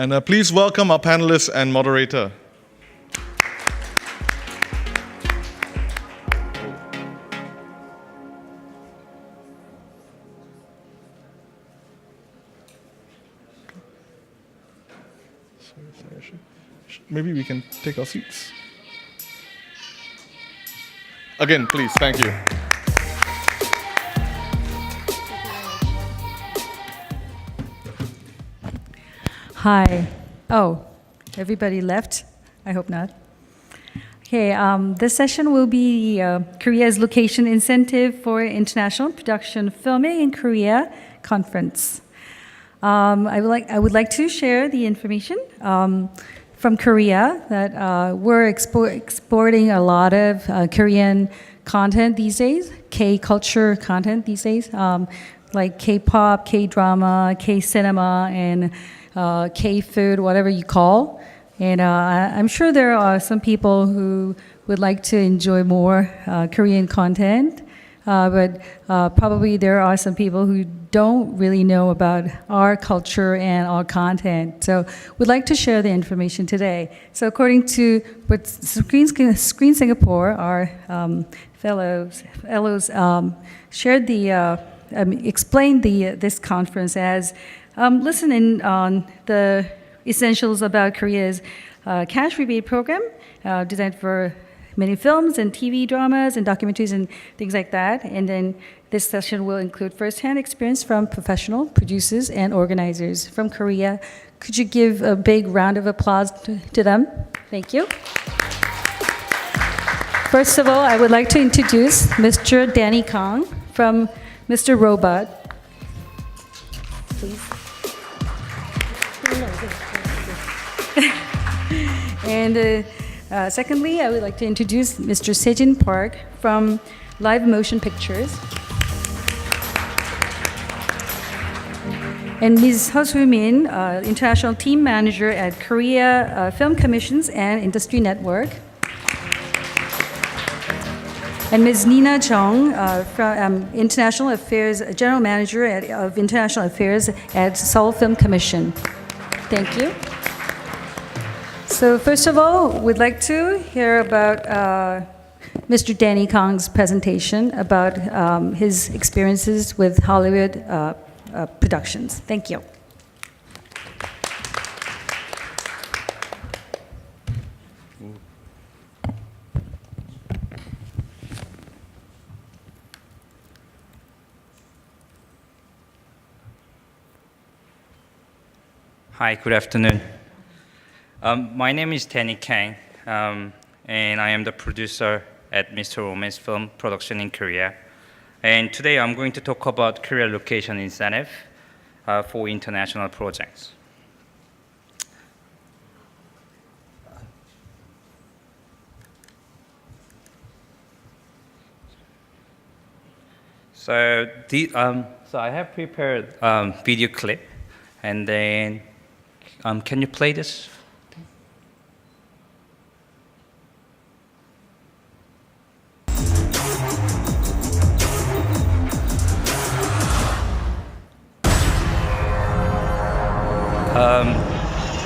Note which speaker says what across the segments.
Speaker 1: And please welcome our panelist and moderator. Maybe we can take our seats. Again, please, thank you.
Speaker 2: Hi. Oh, everybody left? I hope not. Okay, this session will be Korea's Location Incentive for International Production Filming in Korea Conference. I would like to share the information from Korea that we're exporting a lot of Korean content these days, K-culture content these days, like K-pop, K-drama, K-cinema, and K-food, whatever you call. And I'm sure there are some people who would like to enjoy more Korean content, but probably there are some people who don't really know about our culture and our content. So we'd like to share the information today. So according to what Screen Singapore, our fellows shared explained this conference as listening on the essentials about Korea's cash rebate program designed for many films and TV dramas and documentaries and things like that. And then this session will include firsthand experience from professional producers and organizers from Korea. Could you give a big round of applause to them? Thank you. First of all, I would like to introduce Mr. Danny Kong from Mr. Robot. Please. And secondly, I would like to introduce Mr. Sejin Park from Live Motion Pictures. And Ms. Heo Min, International Team Manager at Korea Film Commissions and Industry Network. And Ms. Nina Jung, from International Affairs, General Manager of International Affairs at Seoul Film Commission. Thank you. So first of all, we'd like to hear about Mr. Danny Kong's presentation about his experiences with Hollywood productions. Thank you.
Speaker 3: Hi, good afternoon. My name is Danny Kang, and I am the producer at Mr. Roman's Film Production in Korea. And today I'm going to talk about Korea Location Incentive for international projects. So I have prepared video clip, and then can you play this?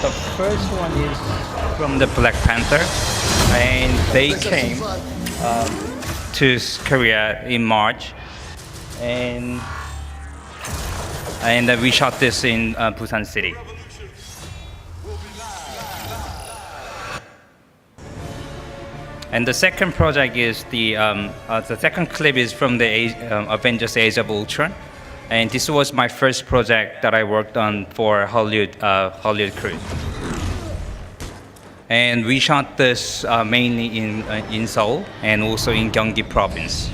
Speaker 3: The first one is from the Black Panther, and they came to Korea in March, and we shot this in Busan City. And the second project is the second clip is from the Avengers: Age of Ultron. And this was my first project that I worked on for Hollywood crew. And we shot this mainly in Seoul and also in Gyeonggi province.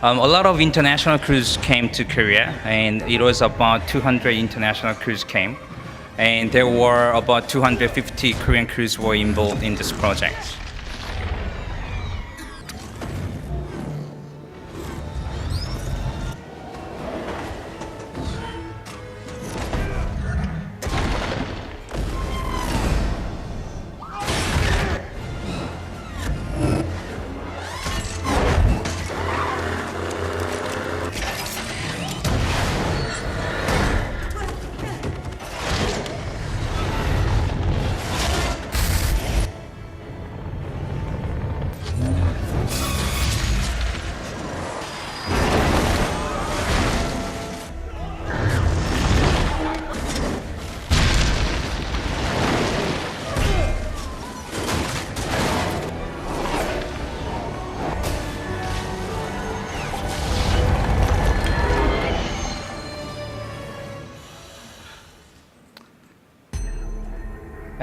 Speaker 3: A lot of international crews came to Korea, and it was about 200 international crews came. And there were about 250 Korean crews were involved in this project.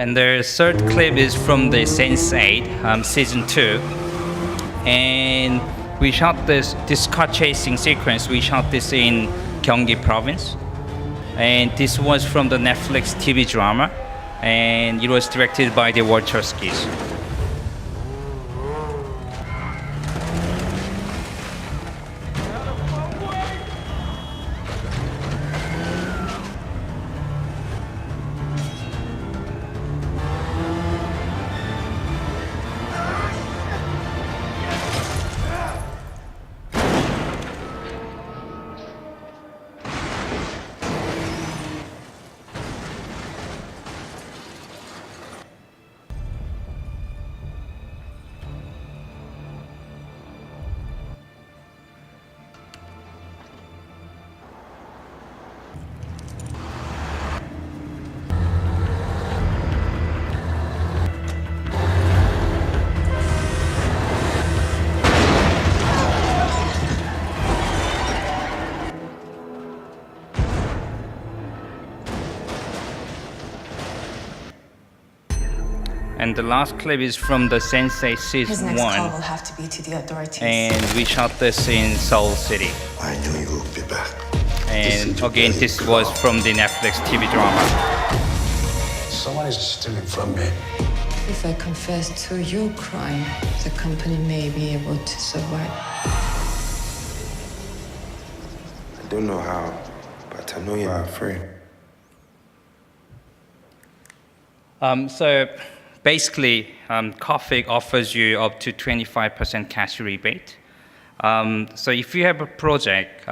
Speaker 3: And the third clip is from the Sense8 season 2, and we shot this car chasing sequence. We shot this in Gyeonggi province, and this was from the Netflix TV drama, and it was directed by the Wachowskis. And the last clip is from the Sensei
Speaker 4: His
Speaker 3: season
Speaker 4: next call
Speaker 3: 1,
Speaker 4: will have to be to the authorities.
Speaker 3: and we shot this in Seoul City.
Speaker 5: I knew you would be back.
Speaker 3: And again, this was from the Netflix TV drama.
Speaker 5: Someone is stealing from me.
Speaker 4: If I confess to your crime, the company may be able to survive.
Speaker 5: I don't know how, but I know you are afraid.
Speaker 3: So basically, Coffee offers you up to 25% cash rebate. So if you have a project,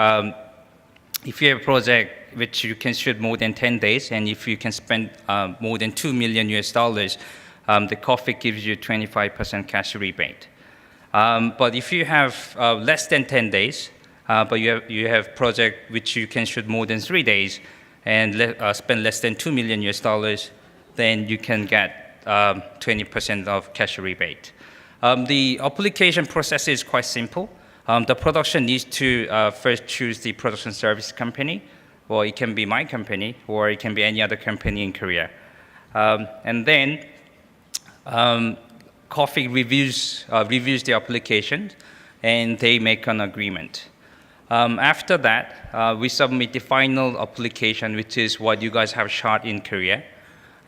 Speaker 3: which you can shoot more than 10 days, and if you can spend more than $2 million US, the Coffee gives you 25% cash rebate. But if you have less than 10 days, but you have project which you can shoot more than 3 days and spend less than $2 million US, then you can get 20% of cash rebate. The application process is quite simple. The production needs to first choose the production service company, or it can be my company, or it can be any other company in Korea. And then Coffee reviews the application, and they make an agreement. After that, we submit the final application, which is what you guys have shot in Korea.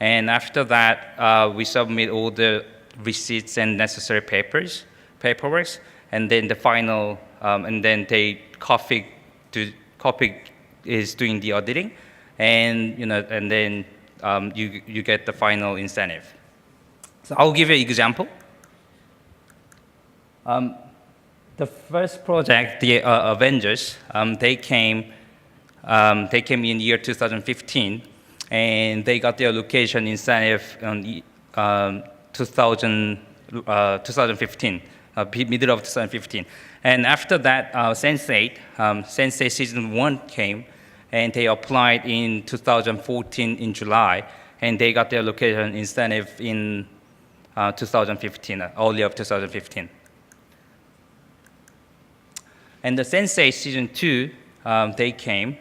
Speaker 3: And after that, we submit all the receipts and necessary paperwork, and then the final, and then Coffee is doing the auditing, and and then you get the final incentive. So I'll give you an example. The first project, the Avengers, they came in year 2015. And they got their location incentive in 2015, middle of 2015. And after that, Sensei season 1 came, and they applied in 2014 in July, and they got their location incentive in 2015, early of 2015. And the Sensei season 2, they came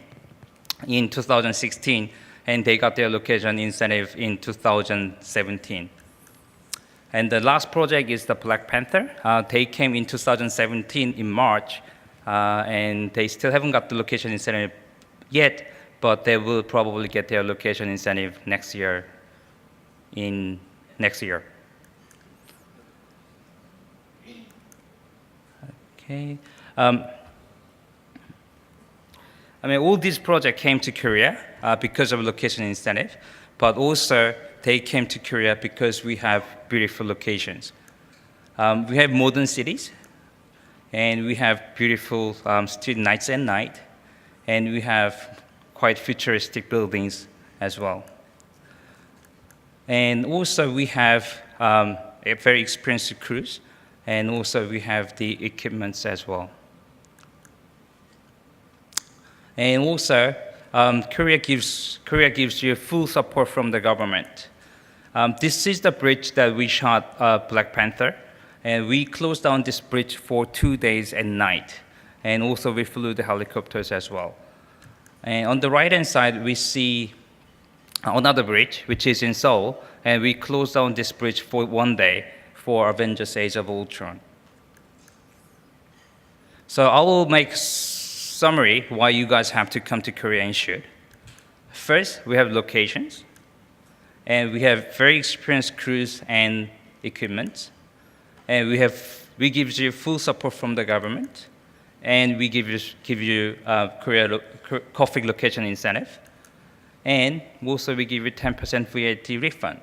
Speaker 3: in 2016. And they got their location incentive in 2017. And the last project is the Black Panther. They came in 2017 in March, and they still haven't got the location incentive yet, but they will probably get their location incentive next year. Okay. All these projects came to Korea because of location incentive, but also they came to Korea because we have beautiful locations. We have modern cities, and we have beautiful street nights and night, and we have quite futuristic buildings as well. And also we have a very experienced crews, and also we have the equipments as well. And also, Korea gives you full support from the government. This is the bridge that we shot Black Panther, and we closed down this bridge for 2 days and night. And also we flew the helicopters as well. And on the right-hand side, we see another bridge, which is in Seoul, and we closed down this bridge for one day for Avengers Age of Ultron. So I will make summary why you guys have to come to Korea and shoot. First, we have locations, and we have very experienced crews and equipment, and we give you full support from the government, and we give you Korea coffee location incentive, and also we give you 10% VAT refund.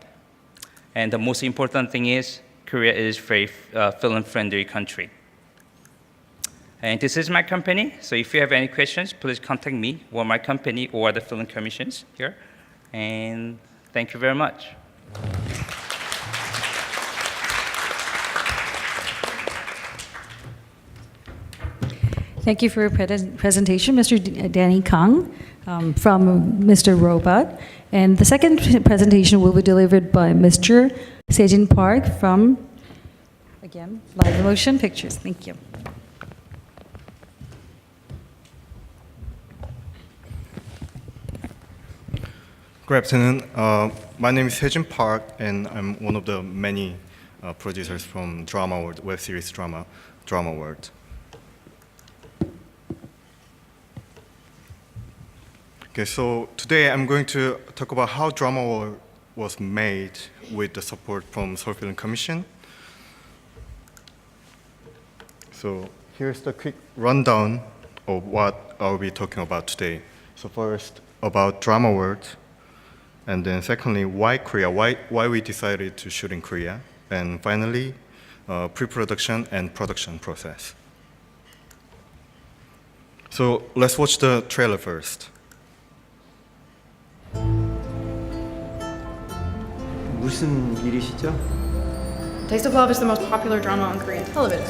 Speaker 3: And the most important thing is Korea is very film-friendly country. And this is my company, so if you have any questions, please contact me or my company or the film commissions here. And thank you very much.
Speaker 2: Thank you for your presentation, Mr. Danny Kang from Mr. Robot. And the second presentation will be delivered by Mr. Sejin Park from, again, Live Motion Pictures. Thank you.
Speaker 6: Good afternoon. My name is Sejin Park, and I'm one of the many producers from Drama World, web series Drama World. Okay, so today I'm going to talk about how Drama World was made with the support from Seoul Film Commission. So here's the quick rundown of what I'll be talking about today. So first, about Drama World. And then secondly, why Korea? Why we decided to shoot in Korea? And finally, pre-production and production process. So let's watch the trailer first.
Speaker 7: 무슨 일이시죠?
Speaker 8: Taste of Love is the most popular drama on Korean television.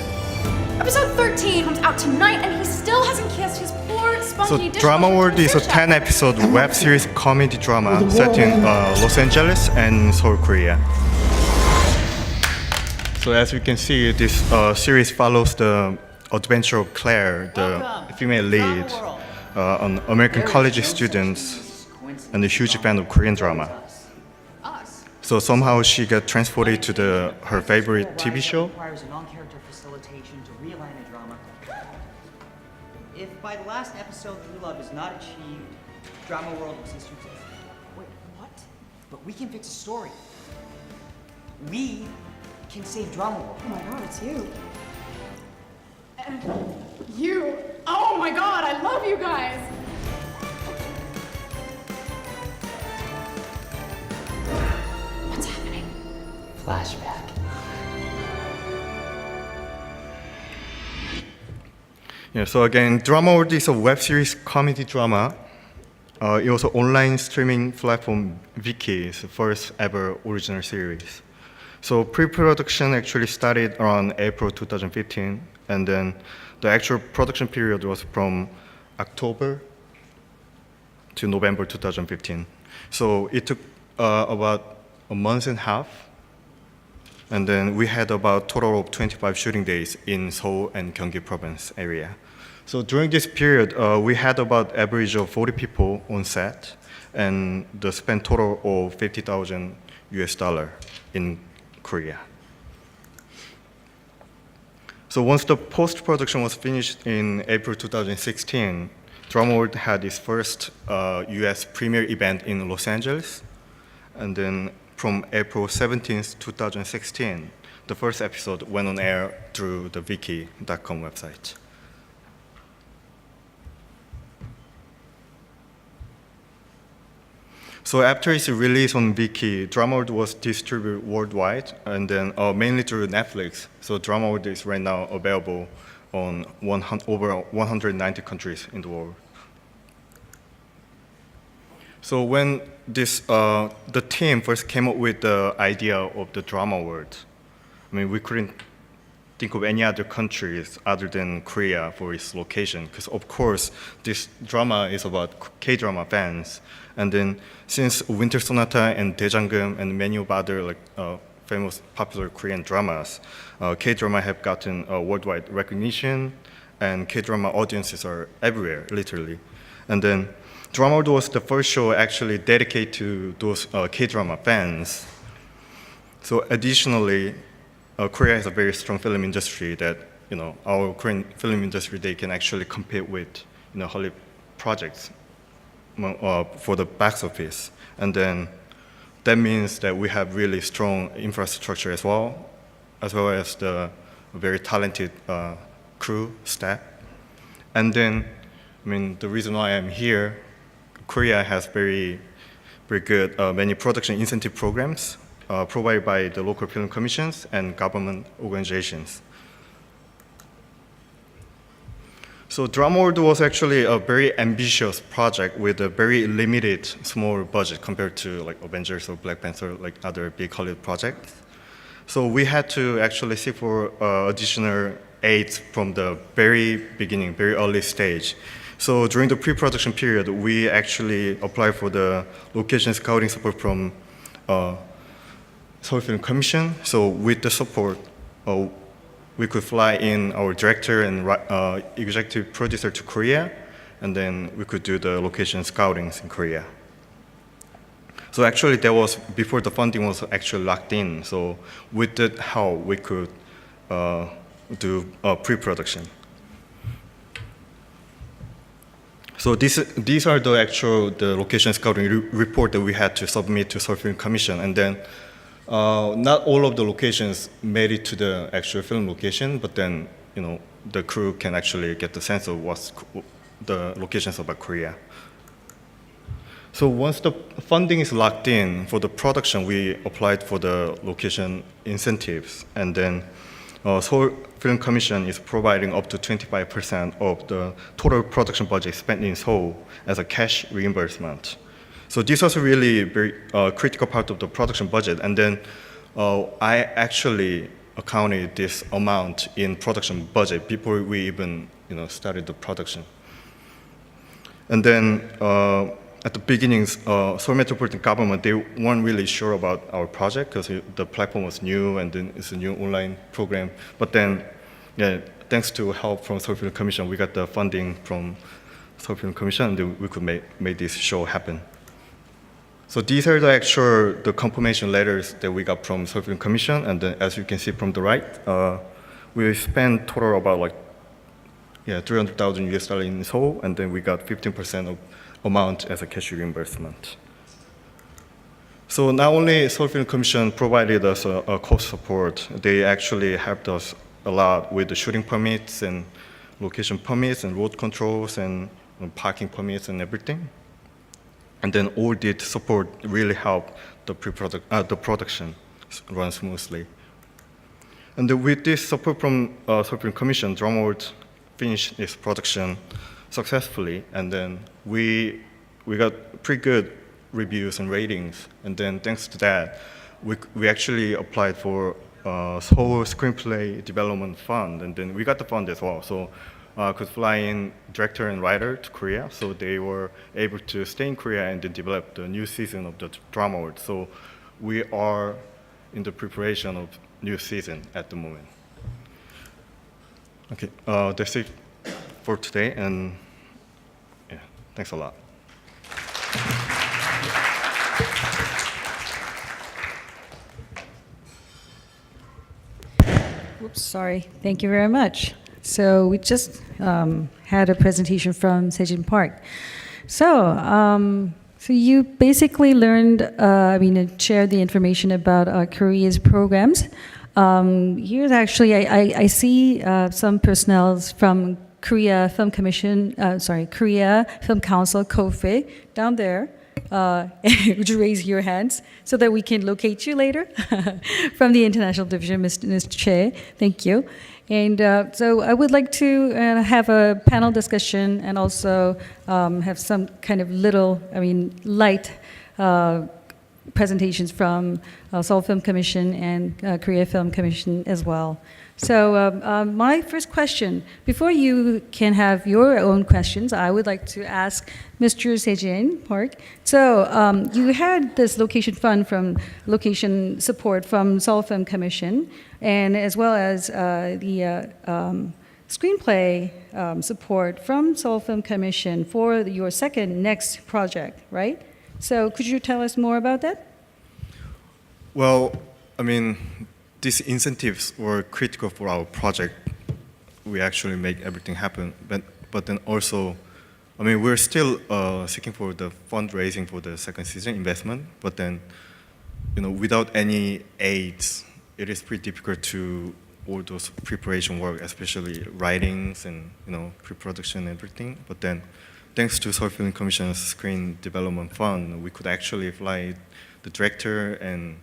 Speaker 8: Episode 13 comes out tonight, and he still hasn't kissed his poor,
Speaker 6: So
Speaker 8: spunky dishwasher.
Speaker 6: Drama World is a 10-episode web series comedy drama set in Los Angeles and Seoul, Korea. So as you can see, this series follows the adventure of Claire, the female lead, an American college student and a huge fan of Korean drama. So somehow she got transported to her favorite TV show.
Speaker 9: Requires a non-character facilitation to realign a drama. If by the last episode true love is not achieved, Drama World will cease to exist. Wait, what? But we can fix a story. We can save Drama World.
Speaker 8: Oh my god, it's you. You? Oh my god, I love you guys! What's happening?
Speaker 9: Flashback.
Speaker 6: Yeah, so again, Drama World is a web series comedy drama. It was an online streaming platform, Viki's first ever original series. So pre-production actually started around April 2015, and then the actual production period was from October to November 2015. So it took about a month and a half, and then we had about total of 25 shooting days in Seoul and Gyeonggi province area. So during this period, we had about average of 40 people on set, and the spend total of $50,000 in Korea. So once the post-production was finished in April 2016, Drama World had its first US premiere event in Los Angeles, and then from April 17th, 2016, the first episode went on air through the Viki.com website. So after its release on Viki, Drama World was distributed worldwide, and then mainly through Netflix. So Drama World is right now available on over 190 countries in the world. So when the team first came up with the idea of the Drama World, I mean, we couldn't think of any other countries other than Korea for its location, because of course this drama is about K-drama fans. And then since Winter Sonata and Daejanggeum and many of other famous popular Korean dramas, K-drama have gotten worldwide recognition, and K-drama audiences are everywhere, literally. And then Drama World was the first show actually dedicated to those K-drama fans. So additionally, Korea has a very strong film industry that, our Korean film industry, they can actually compete with, Hollywood projects for the box office. And then that means that we have really strong infrastructure as well as the very talented crew, staff. And then, the reason why I'm here, Korea has very, very good many production incentive programs provided by the local film commissions and government organizations. So Drama World was actually a very ambitious project with a very limited small budget compared to like Avengers or Black Panther, like other big Hollywood projects. So we had to actually seek for additional aids from the very beginning, very early stage. So during the pre-production period, we actually applied for the location scouting support from Seoul Film Commission. So with the support, we could fly in our director and executive producer to Korea, and then we could do the location scoutings in Korea. So actually that was before the funding was actually locked in. So with that help, we could do pre-production. So these are the location scouting report that we had to submit to Seoul Film Commission, and then not all of the locations made it to the actual film location, but then the crew can actually get the sense of what's the locations about Korea. So once the funding is locked in for the production, we applied for the location incentives, and then Seoul Film Commission is providing up to 25% of the total production budget spent in Seoul as a cash reimbursement. So this was a really very critical part of the production budget, and then I actually accounted this amount in production budget before we even started the production. And then at the beginning, Seoul Metropolitan Government, they weren't really sure about our project because the platform was new and then it's a new online program. But then, thanks to help from Seoul Film Commission, we got the funding from Seoul Film Commission, and then we could make this show happen. So these are the confirmation letters that we got from Seoul Film Commission, and then as you can see from the right, we spent total about 300,000 US dollars in Seoul, and then we got 15% of amount as a cash reimbursement. So not only Seoul Film Commission provided us a cost support, they actually helped us a lot with the shooting permits and location permits and road controls and parking permits and everything. And then all this support really helped the production run smoothly. And with this support from Seoul Film Commission, Drama World finished its production successfully, and then we got pretty good reviews and ratings. And then thanks to that, we actually applied for Seoul Screenplay Development Fund, and then we got the fund as well. So could fly in director and writer to Korea, so they were able to stay in Korea and then develop the new season of the Drama World. So we are in the preparation of new season at the moment. Okay, that's it for today, and thanks a lot.
Speaker 2: Oops, sorry. Thank you very much. So we just had a presentation from Sejin Park. So you basically learned, shared the information about Korea's programs. Here's actually, I see some personnel from Korea Film Commission, Korea Film Council, KOFE, down there. Would you raise your hands so that we can locate you later? From the International Division, Mr. Che, thank you. And so I would like to have a panel discussion and also have some kind of light presentations from Seoul Film Commission and Korea Film Commission as well. So my first question, before you can have your own questions, I would like to ask Mr. Sejin Park. So you had this location fund from location support from Seoul Film Commission, and as well as the screenplay support from Seoul Film Commission for your second next project, right? So could you tell us more about that?
Speaker 6: Well, I mean, these incentives were critical for our project. We actually make everything happen, but then also, I mean, we're still seeking for the fundraising for the second season investment, but then, without any aids, it is pretty difficult to all those preparation work, especially writings and pre-production and everything. But then, thanks to Seoul Film Commission's Screen Development Fund, we could actually fly the director and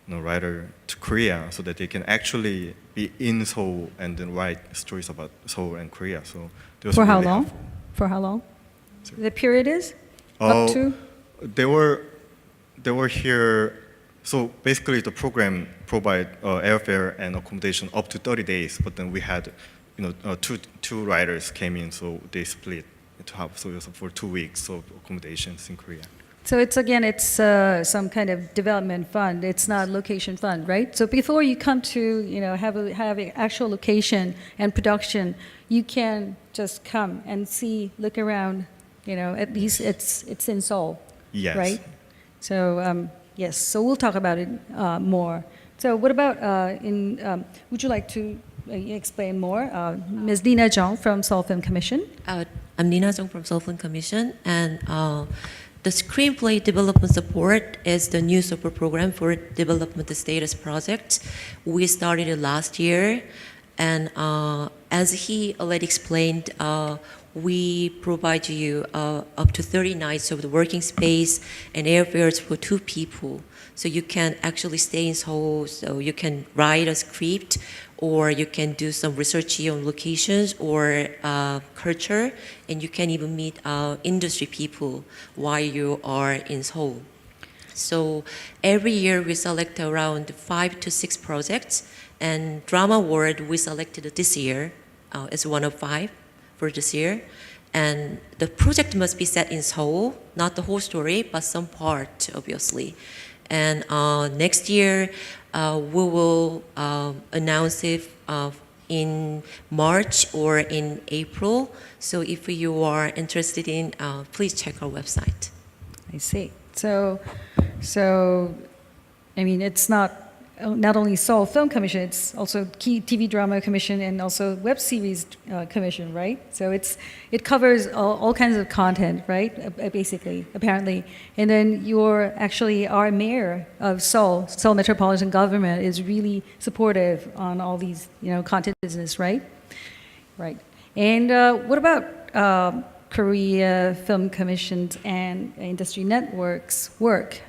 Speaker 6: writer to Korea so that they can actually be in Seoul and then write stories about Seoul and Korea. So
Speaker 2: for how long? For how long? The period is up to?
Speaker 6: They were here. So basically, the program provide airfare and accommodation up to 30 days. But then we had, two writers came in, so they split into half. So it was for 2 weeks of accommodations in Korea.
Speaker 2: So it's some kind of development fund. It's not location fund, right? So before you come to have an actual location and production, you can just come and look around. At least it's in Seoul,
Speaker 6: Yes.
Speaker 2: right? So yes. So we'll talk about it more. So what about would you like to explain more, Ms. Nina Jung from Seoul Film Commission?
Speaker 10: I'm Nina Jung from Seoul Film Commission, and the Screenplay Development Support is the new support program for development status projects. We started it last year, and as he already explained, we provide you up to 30 nights of the working space and airfares for 2 people. So you can actually stay in Seoul, so you can write a script, or you can do some research on locations or culture, and you can even meet industry people while you are in Seoul. So every year we select around 5 to 6 projects, and Drama Award we selected this year as one of 5 for this year. And the project must be set in Seoul, not the whole story, but some part, obviously. And next year, we will announce it in March or in April. So if you are interested in, please check our website.
Speaker 2: I see. So I mean, it's not only Seoul Film Commission, it's also Key TV Drama Commission and also Web Series Commission, right? So it covers all kinds of content, right? Basically, apparently. And then our mayor of Seoul Metropolitan Government is really supportive on all these, content business, right? Right. And what about Korea Film Commission's and Industry Network's work?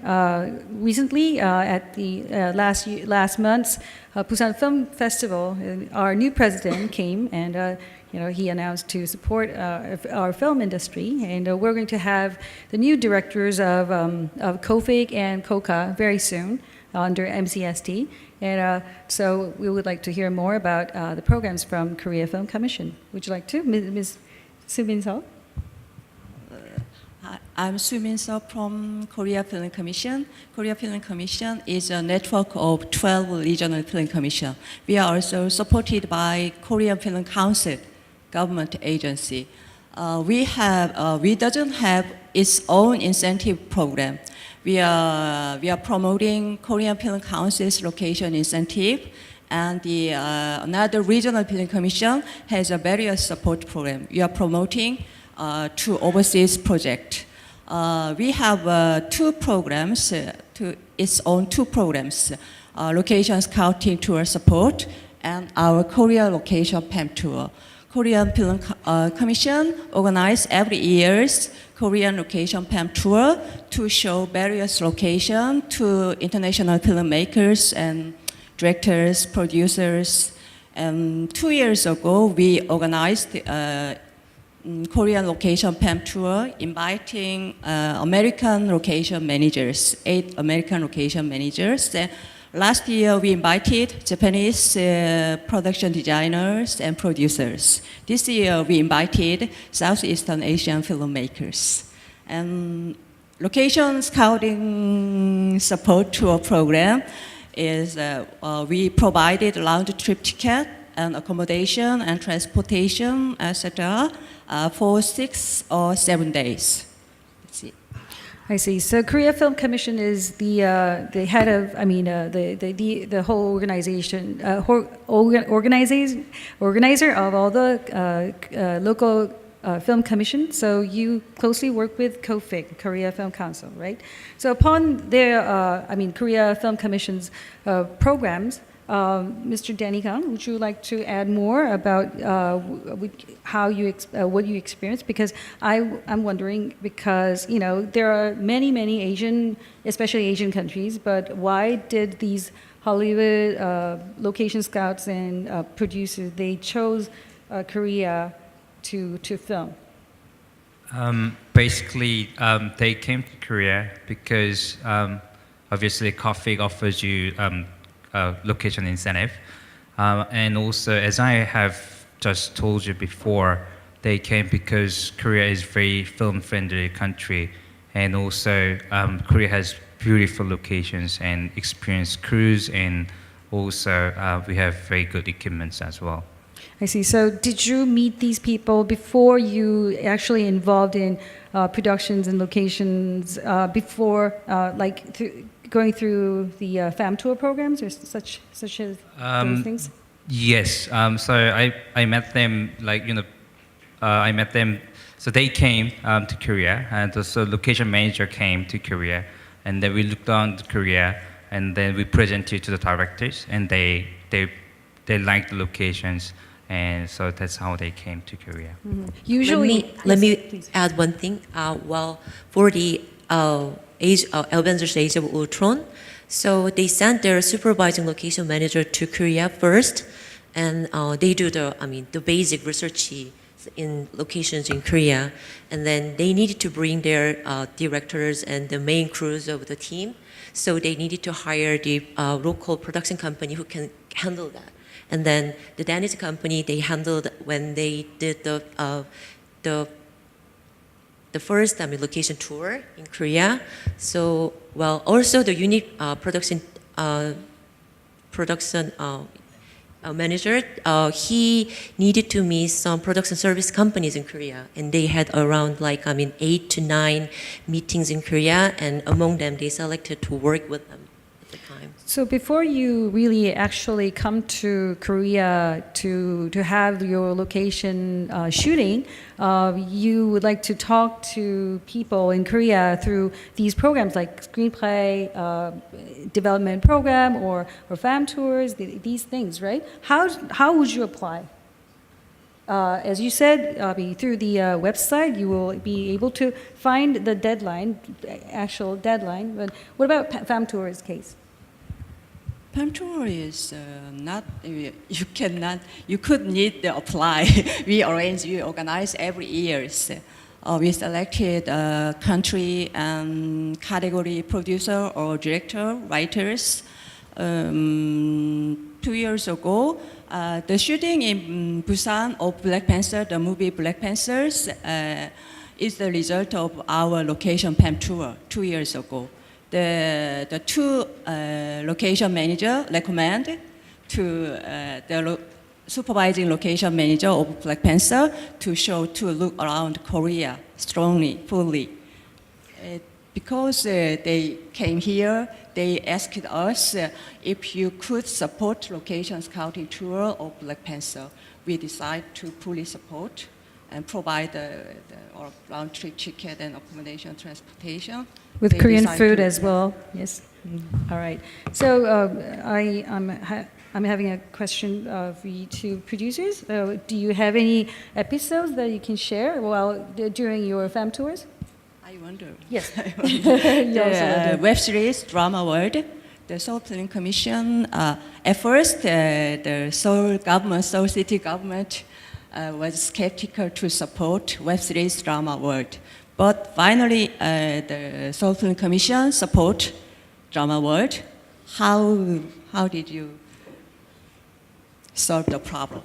Speaker 2: Recently, at the last month's Busan Film Festival, our new president came and he announced to support our film industry, and we're going to have the new directors of KOFIG and KOKA very soon under MCST, and so we would like to hear more about the programs from Korea Film Commission. Would you like to, Ms. Soo-min Seo?
Speaker 11: I'm Soo-min Seo from Korea Film Commission. Korea Film Commission is a network of 12 regional film commission. We are also supported by Korean Film Council, government agency. We doesn't have its own incentive program. We are promoting Korean Film Council's location incentive, and another regional film commission has a various support program. We are promoting to overseas project. We have 2 programs, its own 2 programs, location scouting tour support and our Korea location PAM tour. Korean Film Commission organize every year's Korean location PAM tour to show various locations to international filmmakers and directors, producers. And 2 years ago, we organized Korean location PAM tour, inviting American location managers, 8 American location managers. Last year, we invited Japanese production designers and producers. This year, we invited Southeastern Asian filmmakers. And location scouting support tour program is we provided round trip ticket and accommodation and transportation, etc., for 6 or 7 days. Let's see.
Speaker 2: I see. So Korea Film Commission is the head of, the whole organization, organizer of all the local film commission. So you closely work with KOFIC, Korea Film Council, right? So upon their, Korea Film Commission's programs, Mr. Danny Kang, would you like to add more about how what you experienced? Because I'm wondering, because there are many Asian, especially Asian countries, but why did these Hollywood location scouts and producers, they chose Korea to film?
Speaker 3: Basically, they came to Korea because obviously coffee offers you location incentive. And also, as I have just told you before, they came because Korea is a very film-friendly country. And also, Korea has beautiful locations and experienced crews, and also we have very good equipments as well.
Speaker 2: I see. So did you meet these people before you actually involved in productions and locations, before going through the FAM tour programs or such as those things?
Speaker 3: Yes. So I met them, I met them. So they came to Korea, and also location manager came to Korea, and then we looked on to Korea, and then we presented to the directors, and they liked the locations. And so that's how they came to Korea.
Speaker 2: Mm-hmm. Usually,
Speaker 10: let me add one thing. For the Avengers Age of Ultron, so they sent their supervising location manager to Korea first, and they do the basic research in locations in Korea, and then they needed to bring their directors and the main crews of the team. So they needed to hire the local production company who can handle that. And then the Danish company, they handled when they did the first location tour in Korea. So, also the unit production manager, he needed to meet some production service companies in Korea, and they had around 8 to 9 meetings in Korea, and among them they selected to work with them at the time.
Speaker 2: So before you really actually come to Korea to have your location shooting, you would like to talk to people in Korea through these programs like screenplay development program or FAM tours, these things, right? How would you apply? As you said, through the website, you will be able to find the actual deadline. But what about FAM tours case?
Speaker 11: PAM tour is not, you could need to apply. we organize every year. We selected country and category producer or director, writers. 2 years ago, the shooting in Busan of Black Panther, the movie Black Panthers, is the result of our location PAM tour 2 years ago. The two location manager recommend to the supervising location manager of Black Panther to look around Korea strongly, fully. Because they came here, they asked us if you could support location scouting tour of Black Panther. We decided to fully support and provide the round trip ticket and accommodation, transportation.
Speaker 2: With Korean food as well, yes. All right. So I'm having a question for you two producers. Do you have any episodes that you can share during your FAM tours?
Speaker 11: I wonder.
Speaker 2: Yes.
Speaker 11: The web series Drama World, the Seoul Film Commission. At first, the Seoul City government was skeptical to support web series Drama World. But finally, the Seoul Film Commission support Drama World. How did you solve the problem?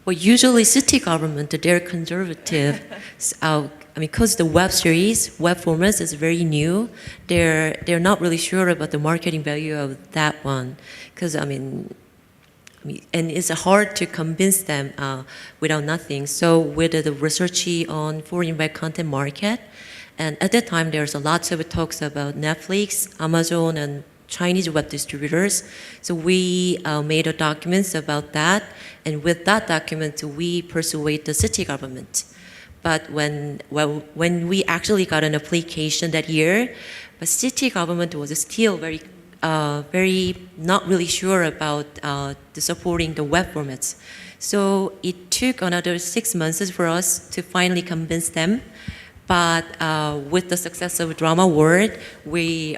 Speaker 10: Well, usually city government, they're conservative. Because the web series, web formats is very new, they're not really sure about the marketing value of that one. Because and it's hard to convince them without nothing. So we did the research on foreign web content market, and at that time there's a lot of talks about Netflix, Amazon, and Chinese web distributors. So we made a documents about that, and with that document we persuade the city government. But when we actually got an application that year, the city government was still very not really sure about the supporting the web formats. So it took another 6 months for us to finally convince them. But with the success of Drama World, they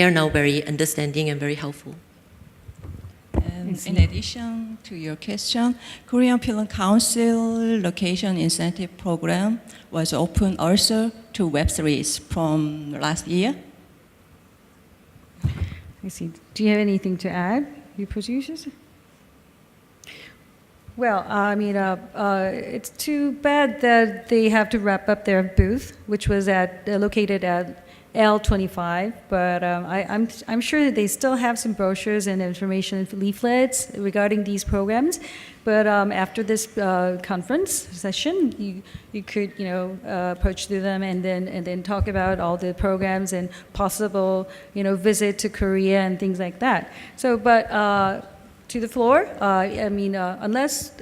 Speaker 10: are now very understanding and very helpful.
Speaker 11: And in addition to your question, Korean Film Council Location Incentive Program was open also to web series from last year.
Speaker 2: I see. Do you have anything to add, you producers? Well, I mean, it's too bad that they have to wrap up their booth, which was located at L25, but I'm sure that they still have some brochures and information leaflets regarding these programs. But after this conference session, you could approach to them and then talk about all the programs and possible visit to Korea and things like that. So, but to the floor, I mean, unless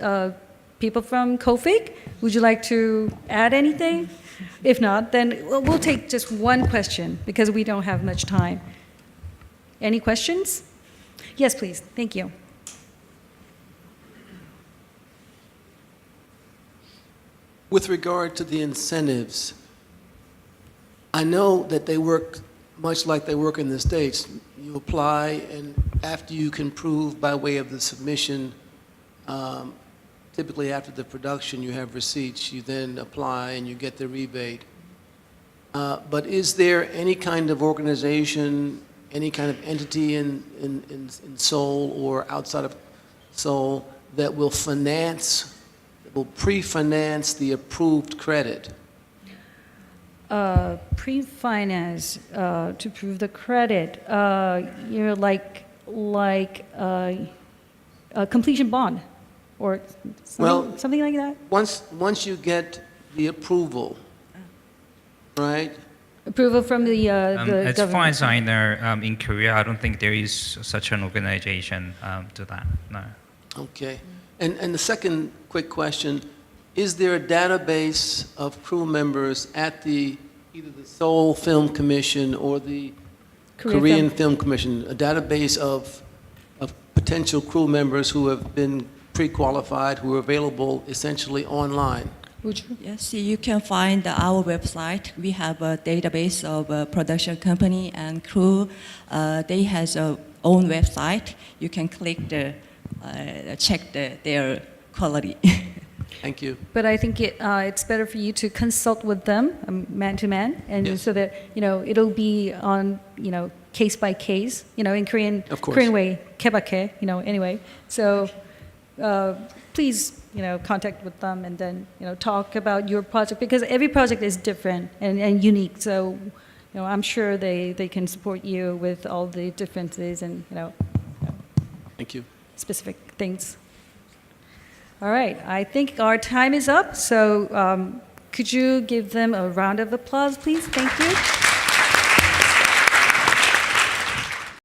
Speaker 2: people from COFIG, would you like to add anything? If not, then we'll take just one question because we don't have much time. Any questions? Yes, please. Thank you.
Speaker 12: With regard to the incentives, I know that they work much like they work in the States. You apply, and after you can prove by way of the submission, typically after the production you have receipts, you then apply and you get the rebate. But is there any kind of organization, any kind of entity in Seoul or outside of Seoul that will pre-finance the approved credit?
Speaker 2: Pre-finance to prove the credit, like a completion bond, or something like that.
Speaker 12: Once you get the approval, right?
Speaker 2: Approval from the
Speaker 3: as
Speaker 2: government.
Speaker 3: far as I know, in Korea, I don't think there is such an organization to that. No.
Speaker 12: Okay. And the second quick question, is there a database of crew members at either the Seoul Film Commission or the Korean Film Commission, a database of potential crew members who have been pre-qualified, who are available essentially online?
Speaker 11: Yes, you can find our website. We have a database of production company and crew. They has a own website. You can click check their quality.
Speaker 12: Thank you.
Speaker 2: But I think it's better for you to consult with them, man to man, and
Speaker 12: yes.
Speaker 2: So that it'll be on case by case, in Korean,
Speaker 12: of course.
Speaker 2: Korean way, kebake, anyway. So please, contact with them and then talk about your project, because every project is different and unique. So I'm sure they can support you with all the differences and
Speaker 12: Thank you.
Speaker 2: Specific things. All right, I think our time is up, so could you give them a round of applause, please? Thank you.